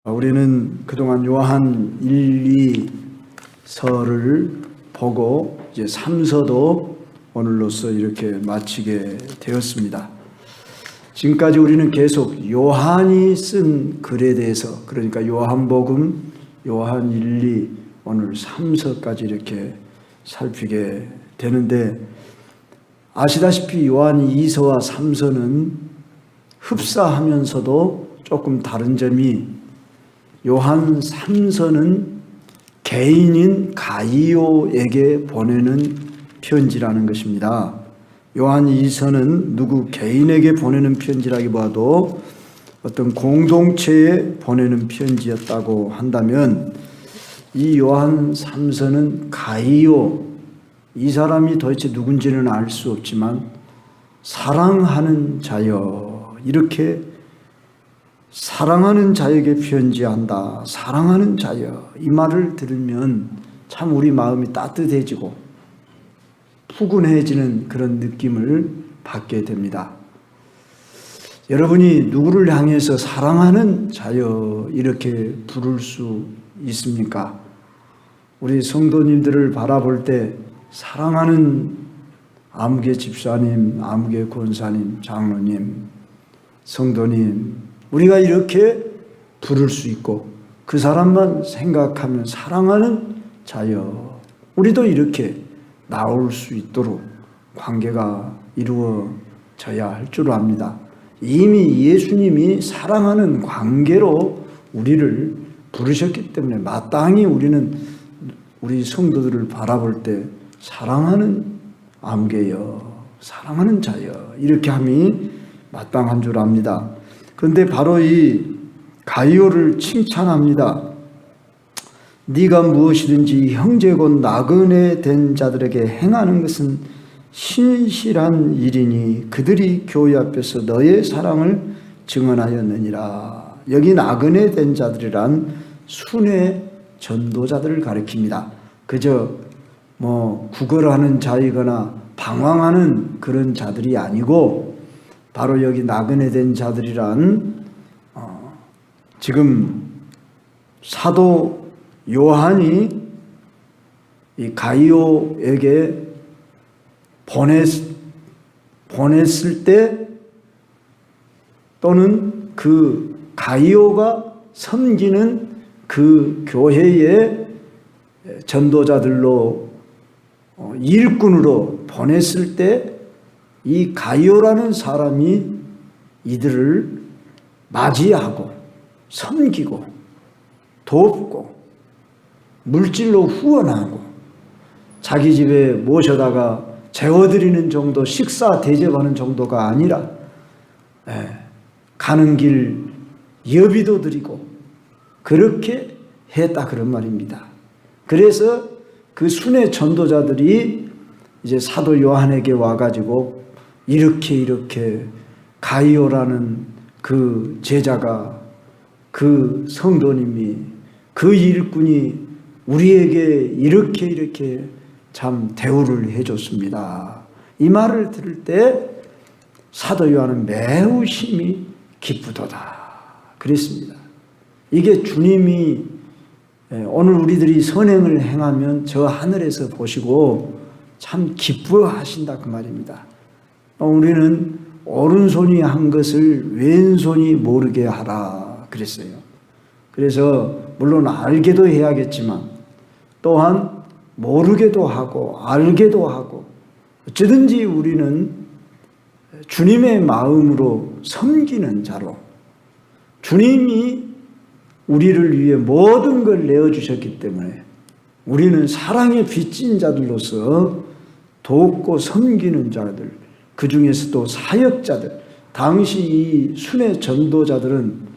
우리는 그동안 요한 1, 2서를 보고 이제 3서도 오늘로써 이렇게 마치게 되었습니다. 지금까지 우리는 계속 요한이 쓴 글에 대해서, 그러니까 요한복음, 요한 1, 2, 오늘 3서까지 이렇게 살피게 되는데, 아시다시피 요한 2서와 3서는 흡사하면서도 조금 다른 점이, 요한 3서는 개인인 가이오에게 보내는 편지라는 것입니다. 요한 2서는 누구 개인에게 보내는 편지라기보다도 어떤 공동체에 보내는 편지였다고 한다면, 이 요한 3서는 가이오, 이 사람이 도대체 누군지는 알 수 없지만 사랑하는 자여, 이렇게 사랑하는 자에게 편지한다. 사랑하는 자여, 이 말을 들으면 참 우리 마음이 따뜻해지고 푸근해지는 그런 느낌을 받게 됩니다. 여러분이 누구를 향해서 사랑하는 자여 이렇게 부를 수 있습니까? 우리 성도님들을 바라볼 때 사랑하는 아무개 집사님, 아무개 권사님, 장로님, 성도님, 우리가 이렇게 부를 수 있고 그 사람만 생각하면 사랑하는 자여, 우리도 이렇게 나올 수 있도록 관계가 이루어져야 할 줄 압니다. 이미 예수님이 사랑하는 관계로 우리를 부르셨기 때문에 마땅히 우리는 우리 성도들을 바라볼 때 사랑하는 아무개여, 사랑하는 자여, 이렇게 함이 마땅한 줄 압니다. 그런데 바로 이 가이오를 칭찬합니다. 네가 무엇이든지 형제 곧 나그네 된 자들에게 행하는 것은 신실한 일이니 그들이 교회 앞에서 너의 사랑을 증언하였느니라. 여기 나그네 된 자들이란 순회 전도자들을 가리킵니다. 그저 구걸하는 자이거나 방황하는 그런 자들이 아니고, 바로 여기 나그네 된 자들이란 지금 사도 요한이 이 가이오에게 보냈을 때, 또는 그 가이오가 섬기는 그 교회의 전도자들로 일꾼으로 보냈을 때, 이 가이오라는 사람이 이들을 맞이하고 섬기고 돕고 물질로 후원하고 자기 집에 모셔다가 재워드리는 정도, 식사 대접하는 정도가 아니라 가는 길 여비도 드리고 그렇게 했다, 그런 말입니다. 그래서 그 순회 전도자들이 이제 사도 요한에게 와가지고 이렇게 가이오라는 그 제자가, 그 성도님이, 그 일꾼이 우리에게 이렇게 참 대우를 해줬습니다. 이 말을 들을 때 사도 요한은 매우 심히 기쁘도다 그랬습니다. 이게 주님이 오늘 우리들이 선행을 행하면 저 하늘에서 보시고 참 기뻐하신다, 그 말입니다. 우리는 오른손이 한 것을 왼손이 모르게 하라 그랬어요. 그래서 물론 알게도 해야겠지만 또한 모르게도 하고 알게도 하고, 어찌든지 우리는 주님의 마음으로 섬기는 자로, 주님이 우리를 위해 모든 걸 내어주셨기 때문에 우리는 사랑에 빚진 자들로서 돕고 섬기는 자들, 그 중에서도 사역자들, 당시 이 순회 전도자들은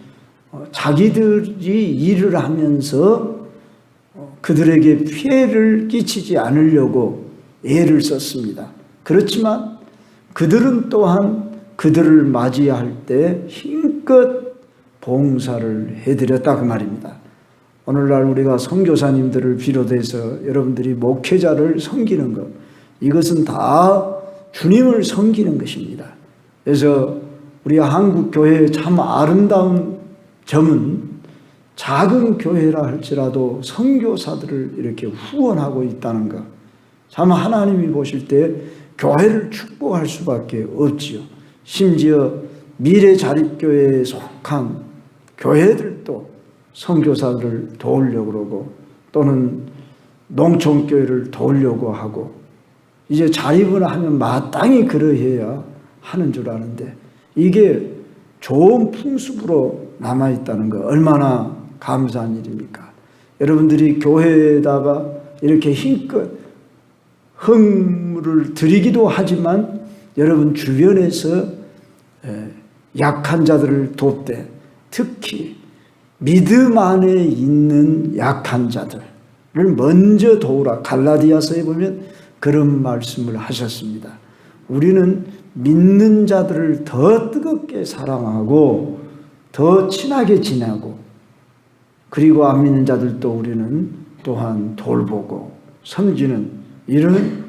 자기들이 일을 하면서 그들에게 피해를 끼치지 않으려고 애를 썼습니다. 그렇지만 그들은 또한 그들을 맞이할 때 힘껏 봉사를 해드렸다, 그 말입니다. 오늘날 우리가 선교사님들을 비롯해서 여러분들이 목회자를 섬기는 것, 이것은 다 주님을 섬기는 것입니다. 그래서 우리 한국 교회의 참 아름다운 점은 작은 교회라 할지라도 선교사들을 이렇게 후원하고 있다는 것, 참 하나님이 보실 때 교회를 축복할 수밖에 없지요. 심지어 미래자립교회에 속한 교회들도 선교사들을 도우려고 그러고, 또는 농촌교회를 도우려고 하고, 이제 자립을 하면 마땅히 그러해야 하는 줄 아는데, 이게 좋은 풍습으로 남아있다는 거 얼마나 감사한 일입니까? 여러분들이 교회에다가 이렇게 힘껏 헌물을 드리기도 하지만, 여러분 주변에서 약한 자들을 돕되, 특히 믿음 안에 있는 약한 자들을 먼저 도우라. 갈라디아서에 보면 그런 말씀을 하셨습니다. 우리는 믿는 자들을 더 뜨겁게 사랑하고 더 친하게 지내고, 그리고 안 믿는 자들도 우리는 또한 돌보고 섬기는, 이런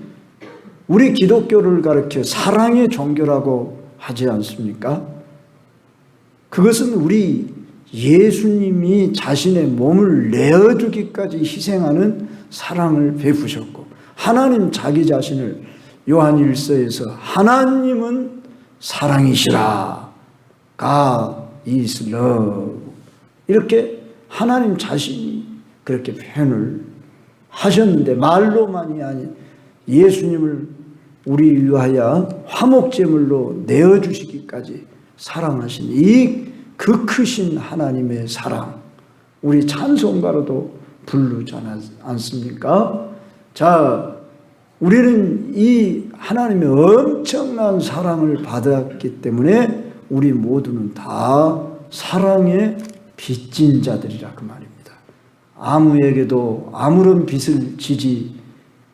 우리 기독교를 가르쳐 사랑의 종교라고 하지 않습니까? 그것은 우리 예수님이 자신의 몸을 내어주기까지 희생하는 사랑을 베푸셨고, 하나님 자기 자신을 요한 1서에서 하나님은 사랑이시라, God is love, 이렇게 하나님 자신이 그렇게 표현을 하셨는데, 말로만이 아닌 예수님을 우리 위하여 화목제물로 내어주시기까지 사랑하신 이 그 크신 하나님의 사랑, 우리 찬송가로도 부르지 않습니까? 자, 우리는 이 하나님의 엄청난 사랑을 받았기 때문에 우리 모두는 다 사랑의 빚진 자들이라 그 말입니다. 아무에게도 아무런 빚을 지지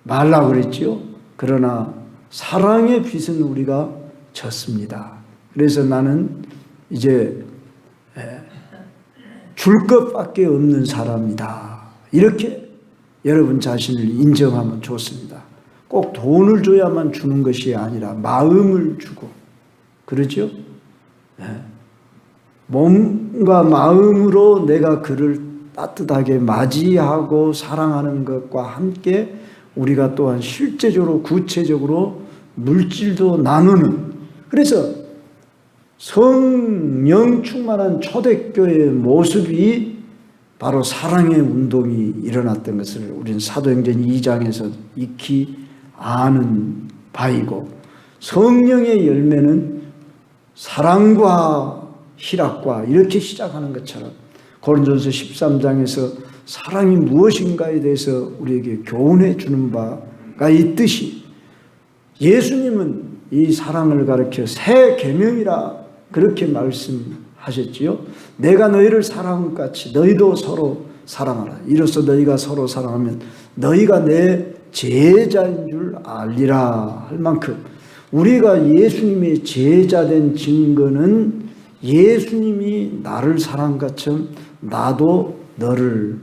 말라고 그랬지요. 그러나 사랑의 빚은 우리가 졌습니다. 그래서 나는 이제 줄 것밖에 없는 사람이다, 이렇게 여러분 자신을 인정하면 좋습니다. 꼭 돈을 줘야만 주는 것이 아니라 마음을 주고, 그러죠? 몸과 마음으로 내가 그를 따뜻하게 맞이하고 사랑하는 것과 함께 우리가 또한 실제적으로 구체적으로 물질도 나누는, 그래서 성령 충만한 초대교회의 모습이 바로 사랑의 운동이 일어났던 것을 우리는 사도행전 2장에서 익히 아는 바이고, 성령의 열매는 사랑과 희락과 이렇게 시작하는 것처럼 고린도전서 13장에서 사랑이 무엇인가에 대해서 우리에게 교훈해 주는 바가 있듯이, 예수님은 이 사랑을 가르쳐 새 계명이라 그렇게 말씀하셨지요. 내가 너희를 사랑한 것 같이 너희도 서로 사랑하라. 이로써 너희가 서로 사랑하면 너희가 내 제자인 줄 알리라 할 만큼, 우리가 예수님의 제자된 증거는 예수님이 나를 사랑한 것처럼 나도 너를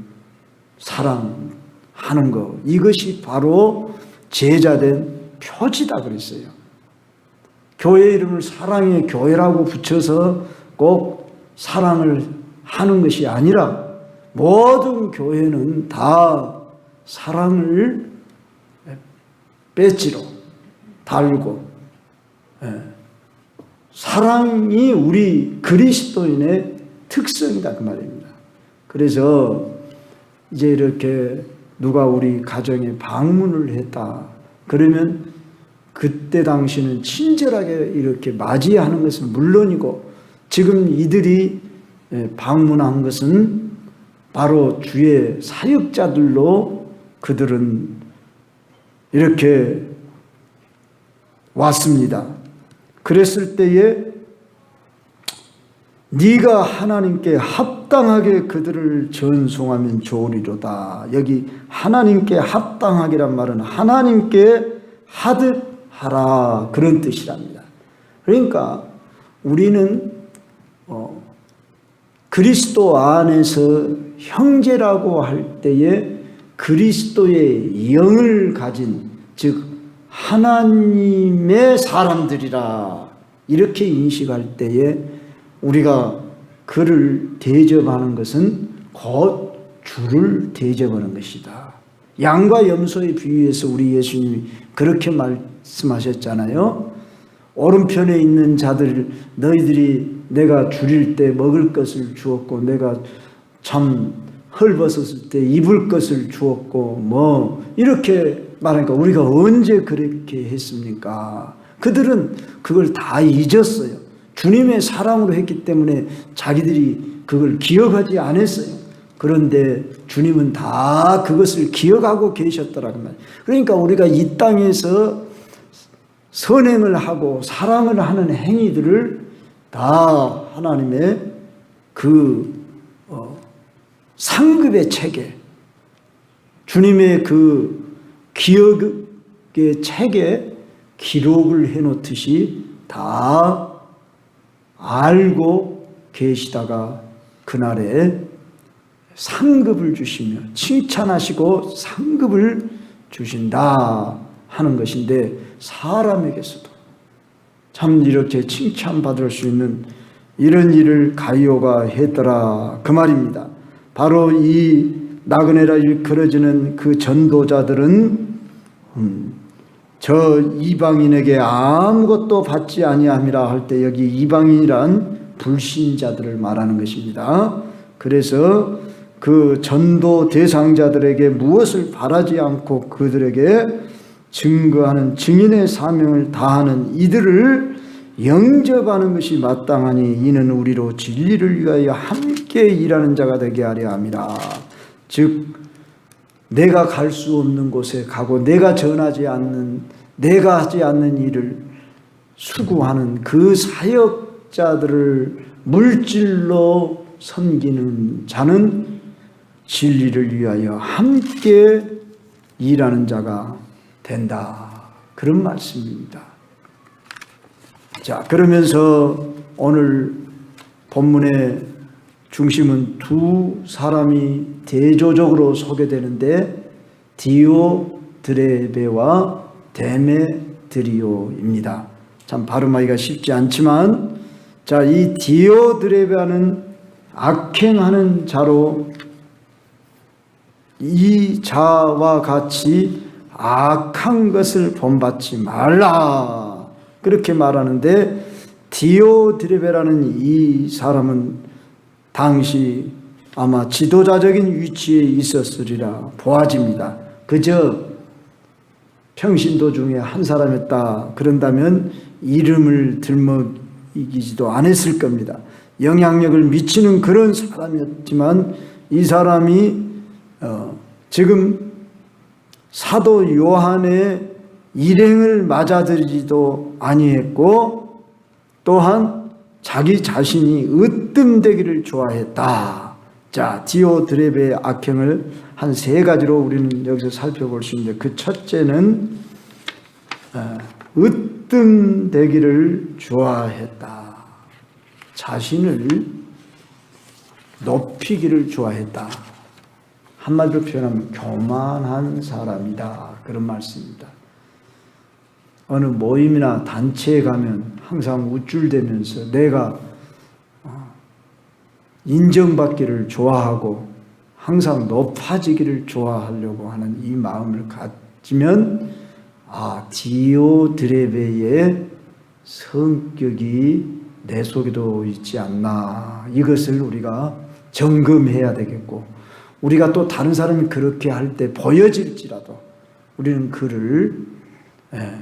사랑하는 것, 이것이 바로 제자된 표지다 그랬어요. 교회 이름을 사랑의 교회라고 붙여서 꼭 사랑을 하는 것이 아니라, 모든 교회는 다 사랑을 배지로 달고, 사랑이 우리 그리스도인의 특성이다 그 말입니다. 그래서 이제 이렇게 누가 우리 가정에 방문을 했다 그러면 그때 당시는 친절하게 이렇게 맞이하는 것은 물론이고, 지금 이들이 방문한 것은 바로 주의 사역자들로 그들은 이렇게 왔습니다. 그랬을 때에 네가 하나님께 합당하게 그들을 전송하면 좋으리로다. 여기 하나님께 합당하기란 말은 하나님께 하듯 하라, 그런 뜻이랍니다. 그러니까 우리는 그리스도 안에서 형제라고 할 때에 그리스도의 영을 가진, 즉 하나님의 사람들이라 이렇게 인식할 때에 우리가 그를 대접하는 것은 곧 주를 대접하는 것이다. 양과 염소의 비유에서 우리 예수님이 그렇게 말씀하셨잖아요. 오른편에 있는 자들 너희들이 내가 줄일 때 먹을 것을 주었고 내가 참 헐벗었을 때 입을 것을 주었고 뭐 이렇게 말하니까 우리가 언제 그렇게 했습니까? 그들은 그걸 다 잊었어요. 주님의 사랑으로 했기 때문에 자기들이 그걸 기억하지 않았어요. 그런데 주님은 다 그것을 기억하고 계셨더라고 말이에요. 그러니까 우리가 이 땅에서 선행을 하고 사랑을 하는 행위들을 다 하나님의 그 상급의 책에 주님의 그 기억의 책에 기록을 해놓듯이 다 알고 계시다가 그날에 상급을 주시며 칭찬하시고 상급을 주신다 하는 것인데 사람에게서도 참 이렇게 칭찬받을 수 있는 이런 일을 가이오가 했더라 그 말입니다. 바로 이 나그네라 일컬어지는 그 전도자들은 저 이방인에게 아무것도 받지 아니함이라 할 때 여기 이방인이란 불신자들을 말하는 것입니다. 그래서 그 전도 대상자들에게 무엇을 바라지 않고 그들에게 증거하는 증인의 사명을 다하는 이들을 영접하는 것이 마땅하니 이는 우리로 진리를 위하여 함께 일하는 자가 되게 하려 함이라. 즉 내가 갈 수 없는 곳에 가고 내가 전하지 않는 내가 하지 않는 일을 수고하는 그 사역자들을 물질로 섬기는 자는 진리를 위하여 함께 일하는 자가 된다. 그런 말씀입니다. 자, 그러면서 오늘 본문의 중심은 두 사람이 대조적으로 소개되는데 디오드레베와 데메드리오입니다. 참 발음하기가 쉽지 않지만 자, 이 디오드레베는 악행하는 자로 이 자와 같이 악한 것을 본받지 말라 그렇게 말하는데 디오드레베라는 이 사람은 당시 아마 지도자적인 위치에 있었으리라 보아집니다. 그저 평신도 중에 한 사람이었다 그런다면 이름을 들먹이지도 않았을 겁니다. 영향력을 미치는 그런 사람이었지만 이 사람이 지금 사도 요한의 일행을 맞아들이지도 아니했고 또한 자기 자신이 으뜸되기를 좋아했다. 자, 디오드레베의 악행을 한 세 가지로 우리는 여기서 살펴볼 수 있는데 그 첫째는 으뜸되기를 좋아했다. 자신을 높이기를 좋아했다. 한마디로 표현하면 교만한 사람이다. 그런 말씀입니다. 어느 모임이나 단체에 가면 항상 우쭐대면서 내가 인정받기를 좋아하고 항상 높아지기를 좋아하려고 하는 이 마음을 가지면 디오드레베의 성격이 내 속에도 있지 않나 이것을 우리가 점검해야 되겠고 우리가 또 다른 사람이 그렇게 할 때 보여질지라도 우리는 그를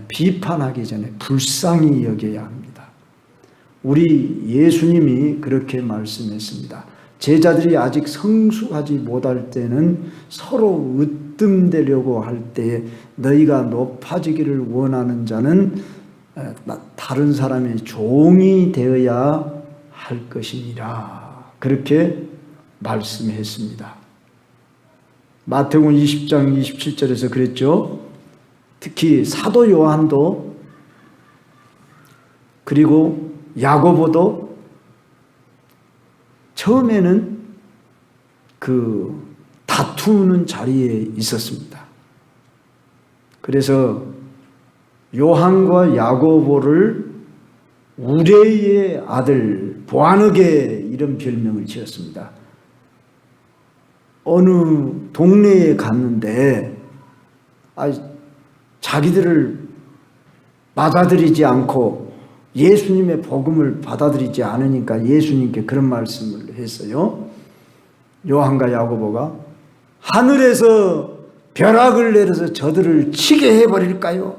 비판하기 전에 불쌍히 여겨야 합니다. 우리 예수님이 그렇게 말씀했습니다. 제자들이 아직 성숙하지 못할 때는 서로 으뜸되려고 할 때 너희가 높아지기를 원하는 자는 다른 사람의 종이 되어야 할 것이니라. 그렇게 말씀했습니다. 마태복음 20장 27절에서 그랬죠. 특히 사도 요한도 그리고 야고보도 처음에는 그 다투는 자리에 있었습니다. 그래서 요한과 야고보를 우레의 아들 보아너게 이런 별명을 지었습니다. 어느 동네에 갔는데 자기들을 받아들이지 않고 예수님의 복음을 받아들이지 않으니까 예수님께 그런 말씀을 했어요. 요한과 야고보가 하늘에서 벼락을 내려서 저들을 치게 해버릴까요?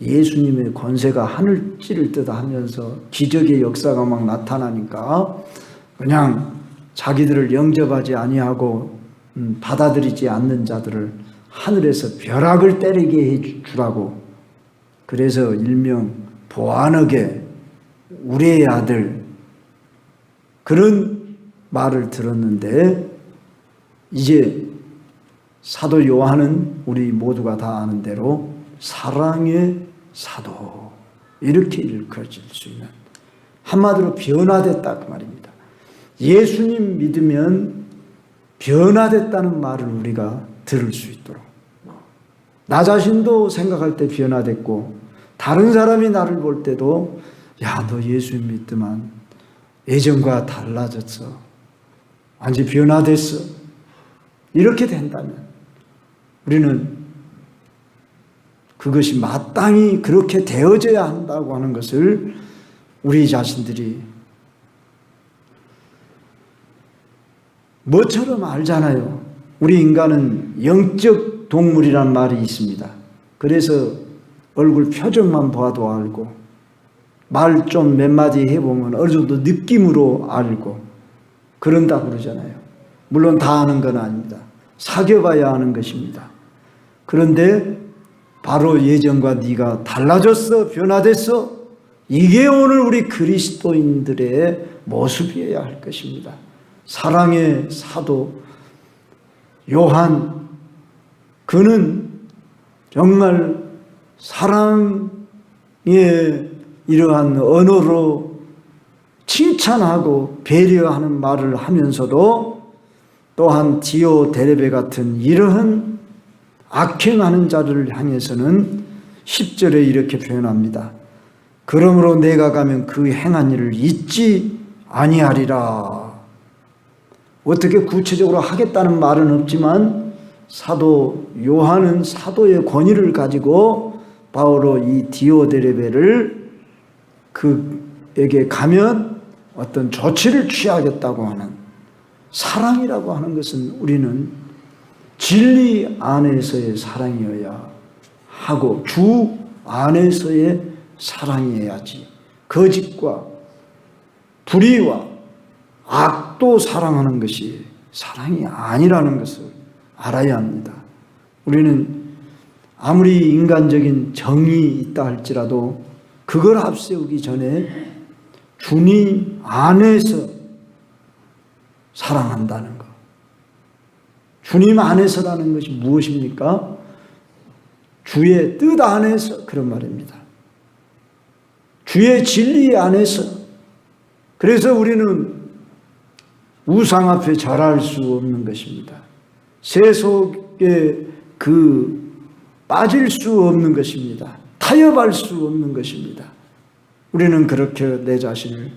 예수님의 권세가 하늘 찌를 듯 하면서 기적의 역사가 막 나타나니까 그냥 자기들을 영접하지 아니하고 받아들이지 않는 자들을 하늘에서 벼락을 때리게 해주라고, 그래서 일명 보아너게 우리의 아들, 그런 말을 들었는데, 이제 사도 요한은 우리 모두가 다 아는 대로 사랑의 사도, 이렇게 일컬어질 수 있는, 한마디로 변화됐다 그 말입니다. 예수님 믿으면 변화됐다는 말을 우리가 들을 수 있도록, 나 자신도 생각할 때 변화됐고 다른 사람이 나를 볼 때도 야, 너 예수 믿더만 예전과 달라졌어, 완전히 변화됐어, 이렇게 된다면 우리는 그것이 마땅히 그렇게 되어져야 한다고 하는 것을 우리 자신들이 뭐처럼 알잖아요. 우리 인간은 영적 동물이란 말이 있습니다. 그래서 얼굴 표정만 봐도 알고, 말 좀 몇 마디 해보면 어느 정도 느낌으로 알고 그런다 그러잖아요. 물론 다 아는 건 아닙니다. 사귀어봐야 아는 것입니다. 그런데 바로 예전과 네가 달라졌어, 변화됐어, 이게 오늘 우리 그리스도인들의 모습이어야 할 것입니다. 사랑의 사도 요한, 그는 정말 사랑의 이러한 언어로 칭찬하고 배려하는 말을 하면서도 또한 디오데레베 같은 이러한 악행하는 자들을 향해서는 10절에 이렇게 표현합니다. 그러므로 내가 가면 그 행한 일을 잊지 아니하리라. 어떻게 구체적으로 하겠다는 말은 없지만 사도 요한은 사도의 권위를 가지고 바로 이 디오데레베를 그에게 가면 어떤 조치를 취하겠다고 하는, 사랑이라고 하는 것은 우리는 진리 안에서의 사랑이어야 하고 주 안에서의 사랑이어야지, 거짓과 불의와 악도 사랑하는 것이 사랑이 아니라는 것을 알아야 합니다. 우리는 아무리 인간적인 정이 있다 할지라도 그걸 앞세우기 전에 주님 안에서 사랑한다는 것. 주님 안에서라는 것이 무엇입니까? 주의 뜻 안에서, 그런 말입니다. 주의 진리 안에서. 그래서 우리는 우상 앞에 절할 수 없는 것입니다. 세속에 빠질 수 없는 것입니다. 타협할 수 없는 것입니다. 우리는 그렇게 내 자신을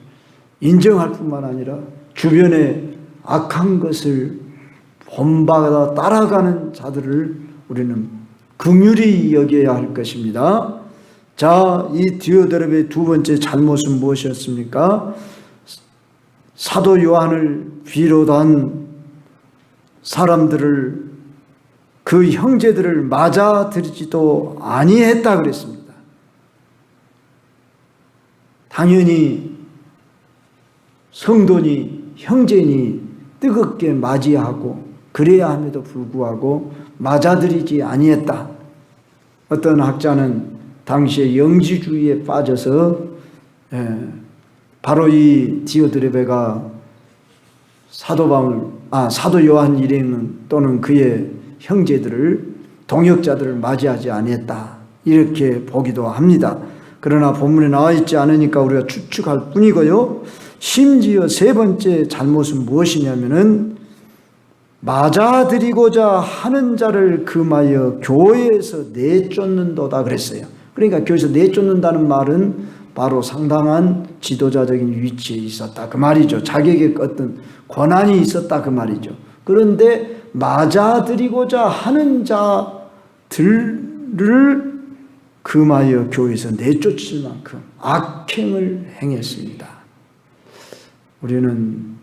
인정할 뿐만 아니라 주변에 악한 것을 본받아 따라가는 자들을 우리는 긍휼히 여겨야 할 것입니다. 자, 이 디오데레베의 두 번째 잘못은 무엇이었습니까? 사도 요한을 비롯한 사람들을, 그 형제들을 맞아들이지도 아니했다 그랬습니다. 당연히 성도니 형제니 뜨겁게 맞이하고 그래야 함에도 불구하고 맞아들이지 아니했다. 어떤 학자는 당시에 영지주의에 빠져서 바로 이 디오드레베가 사도 요한 일행 또는 그의 형제들을, 동역자들을 맞이하지 아니했다, 이렇게 보기도 합니다. 그러나 본문에 나와 있지 않으니까 우리가 추측할 뿐이고요. 심지어 세 번째 잘못은 무엇이냐면은 맞아들이고자 하는 자를 금하여 교회에서 내쫓는도다 그랬어요. 그러니까 교회에서 내쫓는다는 말은 바로 상당한 지도자적인 위치에 있었다 그 말이죠. 자기에게 어떤 권한이 있었다 그 말이죠. 그런데 맞아들이고자 하는 자들을 금하여 교회에서 내쫓을 만큼 악행을 행했습니다. 우리는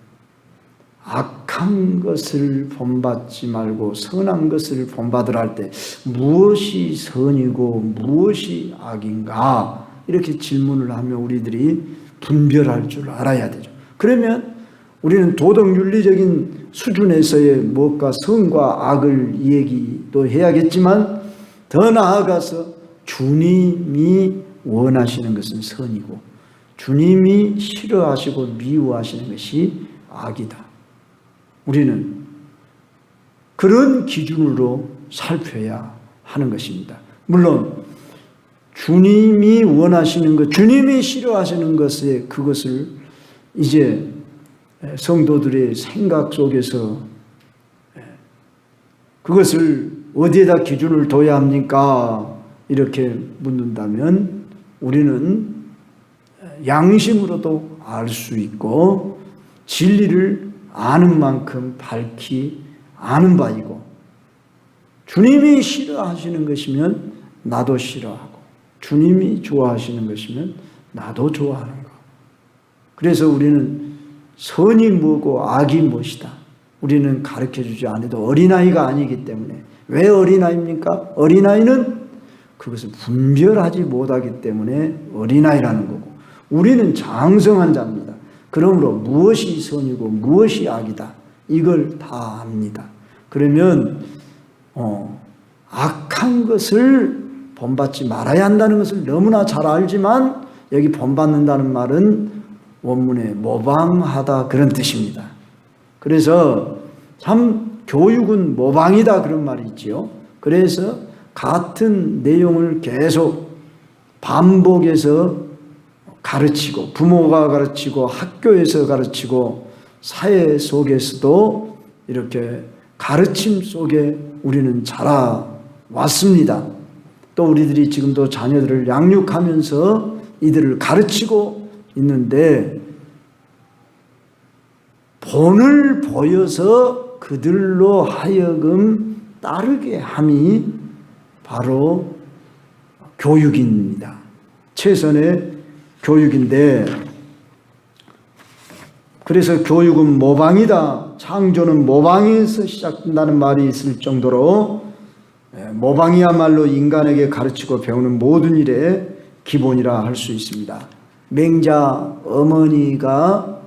악한 것을 본받지 말고 선한 것을 본받으라 할 때 무엇이 선이고 무엇이 악인가 이렇게 질문을 하며 우리들이 분별할 줄 알아야 되죠. 그러면 우리는 도덕윤리적인 수준에서의 무엇과 선과 악을 얘기도 해야겠지만 더 나아가서 주님이 원하시는 것은 선이고 주님이 싫어하시고 미워하시는 것이 악이다. 우리는 그런 기준으로 살펴야 하는 것입니다. 물론 주님이 원하시는 것, 주님이 싫어하시는 것에 그것을 이제 성도들의 생각 속에서 그것을 어디에다 기준을 둬야 합니까? 이렇게 묻는다면 우리는 양심으로도 알 수 있고 진리를 아는 만큼 밝히 아는 바이고 주님이 싫어하시는 것이면 나도 싫어하고 주님이 좋아하시는 것이면 나도 좋아하는 것. 그래서 우리는 선이 뭐고 악이 무엇이다. 우리는 가르쳐주지 않아도 어린아이가 아니기 때문에. 왜 어린아이입니까? 어린아이는 그것을 분별하지 못하기 때문에 어린아이라는 거고 우리는 장성한 자입니다. 그러므로 무엇이 선이고 무엇이 악이다. 이걸 다 압니다. 그러면 악한 것을 본받지 말아야 한다는 것을 너무나 잘 알지만 여기 본받는다는 말은 원문에 모방하다 그런 뜻입니다. 그래서 참 교육은 모방이다 그런 말이 있지요. 그래서 같은 내용을 계속 반복해서 가르치고 부모가 가르치고 학교에서 가르치고 사회 속에서도 이렇게 가르침 속에 우리는 자라왔습니다. 또 우리들이 지금도 자녀들을 양육하면서 이들을 가르치고 있는데 본을 보여서 그들로 하여금 따르게 함이 바로 교육입니다. 최선의 교육인데 그래서 교육은 모방이다. 창조는 모방에서 시작된다는 말이 있을 정도로 모방이야말로 인간에게 가르치고 배우는 모든 일의 기본이라 할 수 있습니다. 맹자 어머니가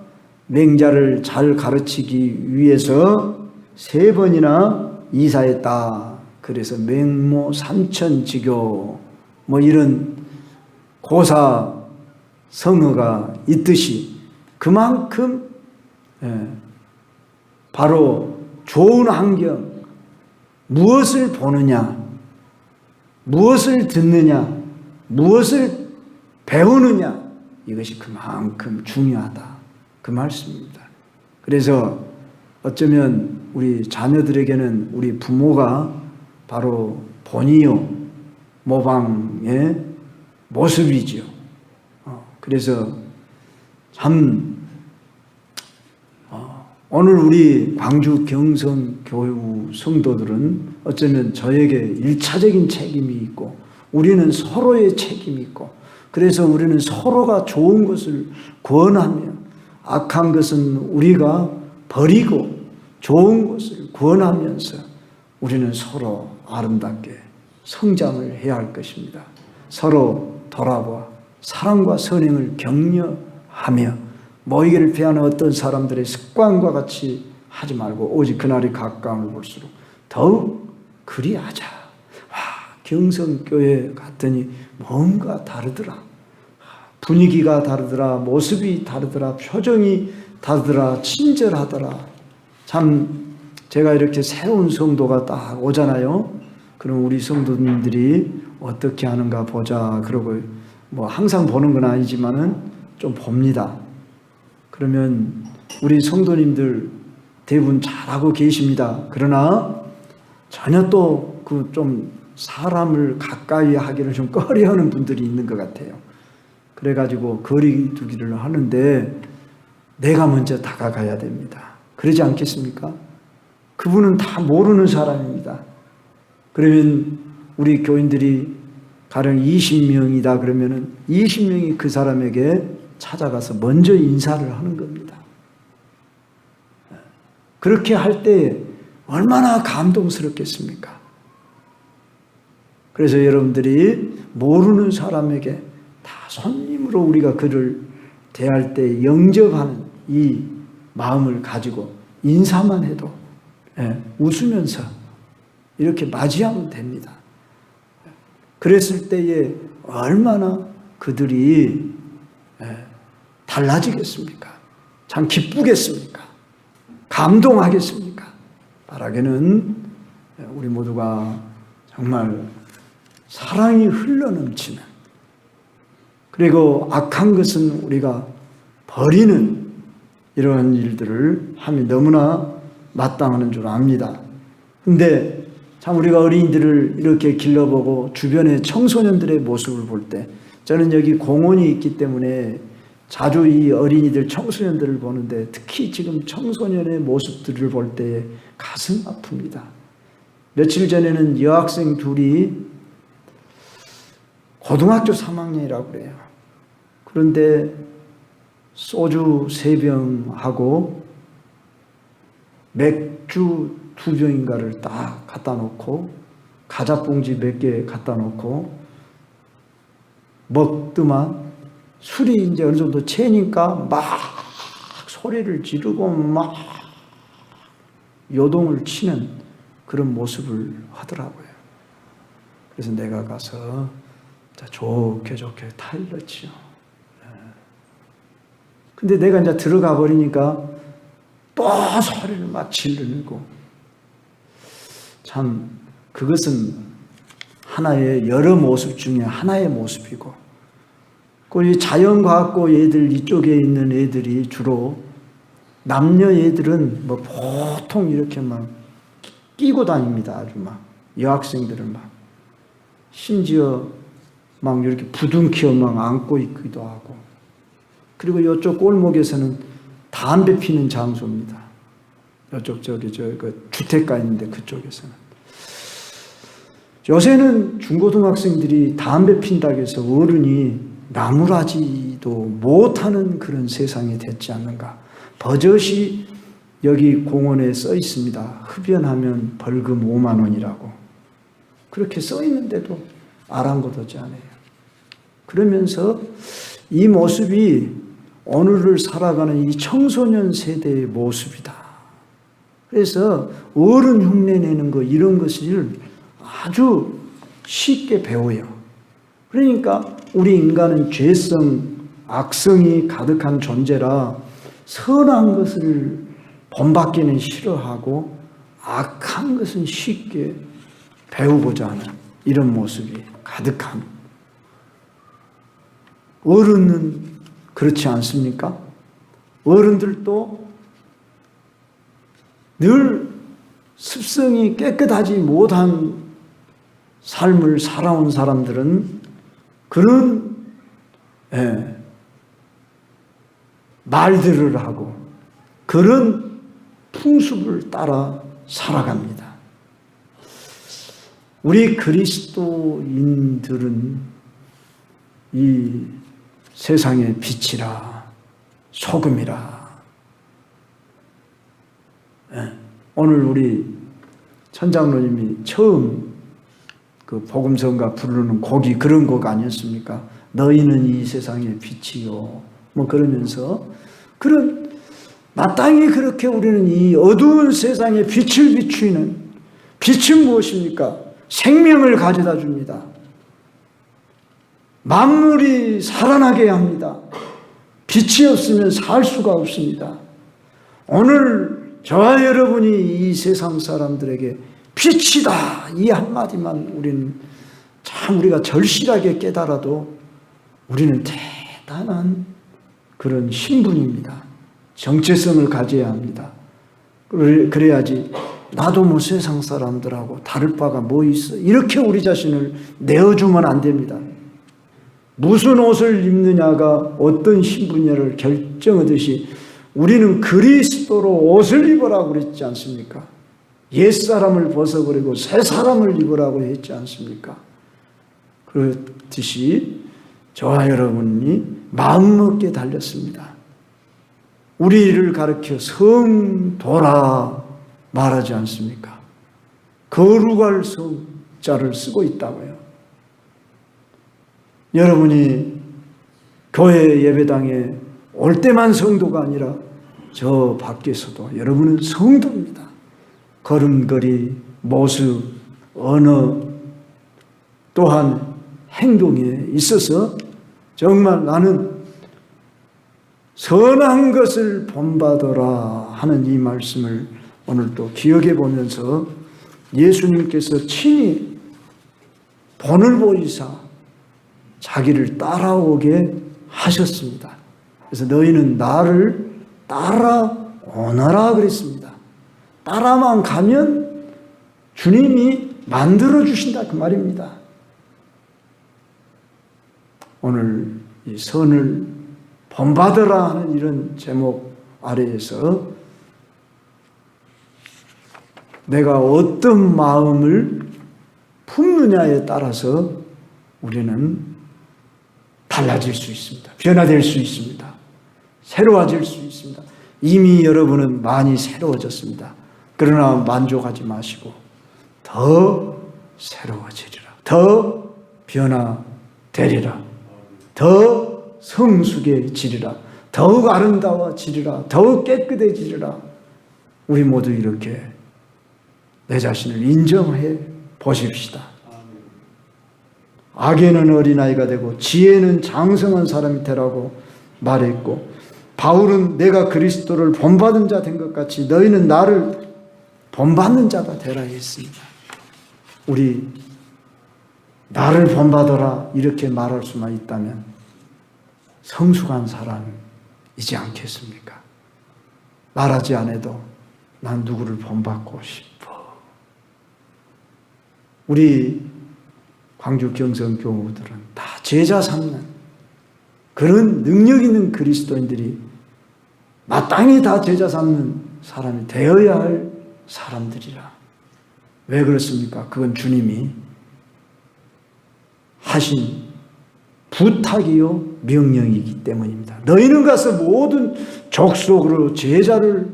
맹자를 잘 가르치기 위해서 3번이나 이사했다. 그래서 맹모 삼천지교 뭐 이런 고사 성어가 있듯이 그만큼 바로 좋은 환경, 무엇을 보느냐, 무엇을 듣느냐, 무엇을 배우느냐 이것이 그만큼 중요하다. 그 말씀입니다. 그래서 어쩌면 우리 자녀들에게는 우리 부모가 바로 본이요 모방의 모습이죠. 그래서 참 오늘 우리 광주 경성교회 성도들은 어쩌면 저에게 1차적인 책임이 있고 우리는 서로의 책임이 있고 그래서 우리는 서로가 좋은 것을 권하며 악한 것은 우리가 버리고 좋은 것을 권하면서 우리는 서로 아름답게 성장을 해야 할 것입니다. 서로 돌아봐 사랑과 선행을 격려하며 모이기를 피하는 어떤 사람들의 습관과 같이 하지 말고 오직 그날이 가까움을 볼수록 더욱 그리하자. 경성교회 갔더니 뭔가 다르더라. 분위기가 다르더라. 모습이 다르더라. 표정이 다르더라. 친절하더라. 참 제가 이렇게 새로운 성도가 딱 오잖아요. 그럼 우리 성도님들이 어떻게 하는가 보자. 그러고 뭐 항상 보는 건 아니지만은 좀 봅니다. 그러면 우리 성도님들 대부분 잘하고 계십니다. 그러나 전혀 또 그 좀 사람을 가까이 하기를 좀 꺼려하는 분들이 있는 것 같아요. 그래가지고 거리 두기를 하는데 내가 먼저 다가가야 됩니다. 그러지 않겠습니까? 그분은 다 모르는 사람입니다. 그러면 우리 교인들이 가령 20명이다 그러면은 20명이 그 사람에게 찾아가서 먼저 인사를 하는 겁니다. 그렇게 할 때 얼마나 감동스럽겠습니까? 그래서 여러분들이 모르는 사람에게 다 손님으로 우리가 그를 대할 때 영접하는 이 마음을 가지고 인사만 해도 웃으면서 이렇게 맞이하면 됩니다. 그랬을 때에 얼마나 그들이 달라지겠습니까? 참 기쁘겠습니까? 감동하겠습니까? 바라기는 우리 모두가 정말 사랑이 흘러넘치는, 그리고 악한 것은 우리가 버리는 이러한 일들을 하면 너무나 마땅하는 줄 압니다. 근데 참 우리가 어린이들을 이렇게 길러보고 주변의 청소년들의 모습을 볼 때, 저는 여기 공원이 있기 때문에 자주 이 어린이들 청소년들을 보는데 특히 지금 청소년의 모습들을 볼 때 가슴 아픕니다. 며칠 전에는 여학생 둘이 고등학교 3학년이라고 그래요. 그런데 소주 3병하고 맥주 2병인가를 딱 갖다 놓고 과자봉지 몇 개 갖다 놓고 먹더만 술이 이제 어느 정도 채니까 막 소리를 지르고 막 요동을 치는 그런 모습을 하더라고요. 그래서 내가 가서 좋게 타일렀지요. 근데 내가 이제 들어가 버리니까 또 소리를 막 지르고, 참 그것은 하나의 여러 모습 중에 하나의 모습이고, 그 자연과학고 애들 이쪽에 있는 애들이 주로 남녀 애들은 뭐 보통 이렇게 막 끼고 다닙니다. 아주 막 여학생들은 막 심지어 막 이렇게 부둥켜 막 안고 있기도 하고, 그리고 이쪽 골목에서는 담배 피는 장소입니다. 이쪽 그 주택가 있는데 그쪽에서는. 요새는 중고등학생들이 담배 핀다고 해서 어른이 나무라지도 못하는 그런 세상이 됐지 않는가. 버젓이 여기 공원에 써 있습니다. 흡연하면 벌금 5만 원이라고. 그렇게 써 있는데도 아랑곳하지 않아요. 그러면서 이 모습이 오늘을 살아가는 이 청소년 세대의 모습이다. 그래서 어른 흉내내는 거 이런 것을 아주 쉽게 배워요. 그러니까 우리 인간은 죄성, 악성이 가득한 존재라 선한 것을 본받기는 싫어하고 악한 것은 쉽게 배우고자 하는 이런 모습이 가득한. 어른은 그렇지 않습니까? 어른들도 늘 습성이 깨끗하지 못한 삶을 살아온 사람들은 그런 말들을 하고 그런 풍습을 따라 살아갑니다. 우리 그리스도인들은 이 세상의 빛이라 소금이라. 오늘 우리 천장로님이 처음 그 복음성가 부르는 곡이 그런 곡 아니었습니까? 너희는 이 세상의 빛이요. 뭐 그러면서 그런 마땅히 그렇게 우리는 이 어두운 세상에 빛을 비추는, 빛은 무엇입니까? 생명을 가져다 줍니다. 만물이 살아나게 합니다. 빛이 없으면 살 수가 없습니다. 오늘 저와 여러분이 이 세상 사람들에게 빛이다 이 한마디만 우리는 참 우리가 절실하게 깨달아도 우리는 대단한 그런 신분입니다. 정체성을 가져야 합니다. 그래야지 나도 뭐 세상 사람들하고 다를 바가 뭐 있어 이렇게 우리 자신을 내어주면 안 됩니다. 무슨 옷을 입느냐가 어떤 신분이냐를 결정하듯이 우리는 그리스도로 옷을 입으라고 그랬지 않습니까? 옛사람을 벗어버리고 새 사람을 입으라고 했지 않습니까? 그렇듯이 저와 여러분이 마음먹게 달렸습니다. 우리를 가르쳐 성도라 말하지 않습니까? 거룩할 성자를 쓰고 있다고요. 여러분이 교회 예배당에 올 때만 성도가 아니라 저 밖에서도 여러분은 성도입니다. 걸음걸이, 모습, 언어, 또한 행동에 있어서 정말 나는 선한 것을 본받아라 하는 이 말씀을 오늘 또 기억해 보면서 예수님께서 친히 본을 보이사 자기를 따라오게 하셨습니다. 그래서 너희는 나를 따라오너라 그랬습니다. 따라만 가면 주님이 만들어 주신다 그 말입니다. 오늘 이 선을 본받으라 하는 이런 제목 아래에서 내가 어떤 마음을 품느냐에 따라서 우리는 달라질 수 있습니다. 변화될 수 있습니다. 새로워질 수 있습니다. 이미 여러분은 많이 새로워졌습니다. 그러나 만족하지 마시고 더 새로워지리라. 더 변화되리라. 더 성숙해지리라. 더욱 아름다워지리라. 더욱 깨끗해지리라. 우리 모두 이렇게 내 자신을 인정해 보십시다. 악에는 어린아이가 되고 지혜는 장성한 사람이 되라고 말했고, 바울은 내가 그리스도를 본받은 자 된 것 같이 너희는 나를 본받는 자가 되라 했습니다. 우리 나를 본받아라 이렇게 말할 수만 있다면 성숙한 사람이지 않겠습니까? 말하지 않아도 난 누구를 본받고 싶어. 우리 광주 경성교우들은 다 제자 삼는 그런 능력 있는 그리스도인들이 마땅히 다 제자 삼는 사람이 되어야 할 사람들이라. 왜 그렇습니까? 그건 주님이 하신 부탁이요 명령이기 때문입니다. 너희는 가서 모든 족속으로 제자를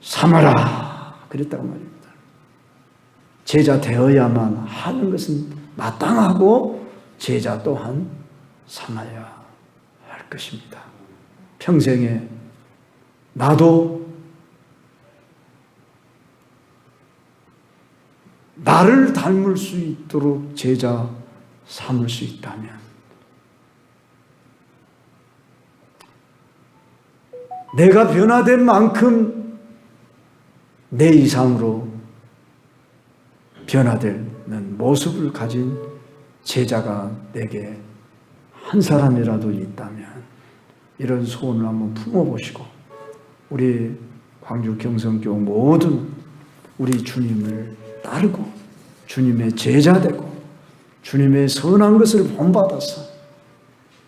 삼아라 그랬다고 말입니다. 제자 되어야만 하는 것은 마땅하고 제자 또한 삼아야 할 것입니다. 평생에 나도 나를 닮을 수 있도록 제자 삼을 수 있다면 내가 변화된 만큼 내 이상으로 변화되는 모습을 가진 제자가 내게 한 사람이라도 있다면 이런 소원을 한번 품어보시고 우리 광주 경성교회 모든 우리 주님을 따르고 주님의 제자 되고 주님의 선한 것을 본받아서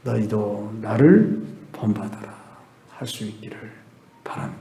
너희도 나를 본받아라 할 수 있기를 바랍니다.